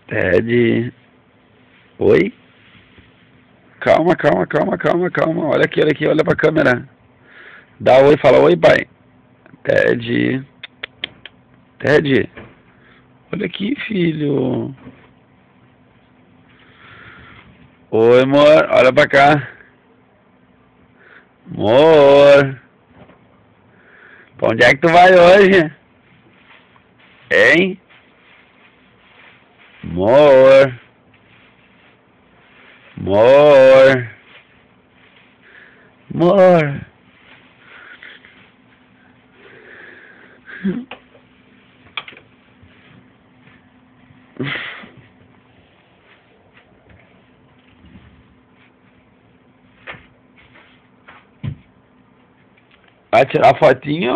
Ted. Oi? Calma, calma, calma, calma, calma. Olha aqui, olha pra câmera. Dá oi, fala oi, pai. Ted. Ted. Olha aqui, filho. Oi, amor. Olha pra cá. Amor. Pra onde é que tu vai hoje? Hein? Amor. Amor. Amor. Vai tirar fotinho?